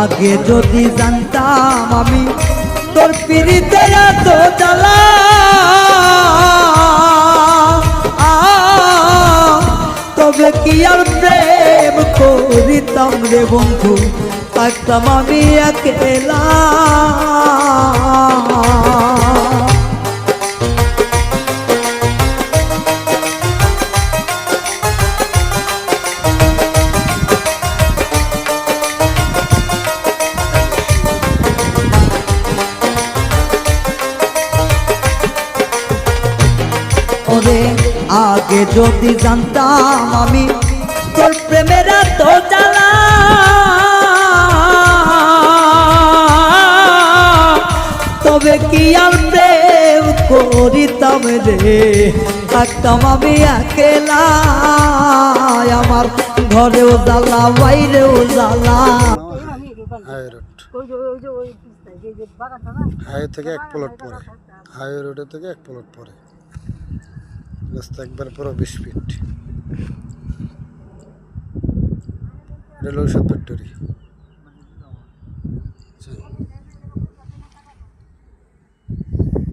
আগে যদি জানতাম আমি তোর পিড়িতে এত জ্বালা, তবে কি আর প্রেম করিতাম রে বন্ধু, থাকতাম আমি একলা। ওরে আগে যদি জানতাম আমি তোর প্রেমের এত জ্বালা, তবে কি আর প্রেম করিতাম রে, থাকতাম আমি একলা। আমার ঘরেও জ্বালা বাইরেও জ্বালা। হাইওয়ে থেকে 1 প্লট পরে, হাইওয়ে রোডে থেকে 1 প্লট পরে, রাস্তা একবার পুরো 20 ফিট। এটা হলো ঔষধ ফ্যাক্টরি।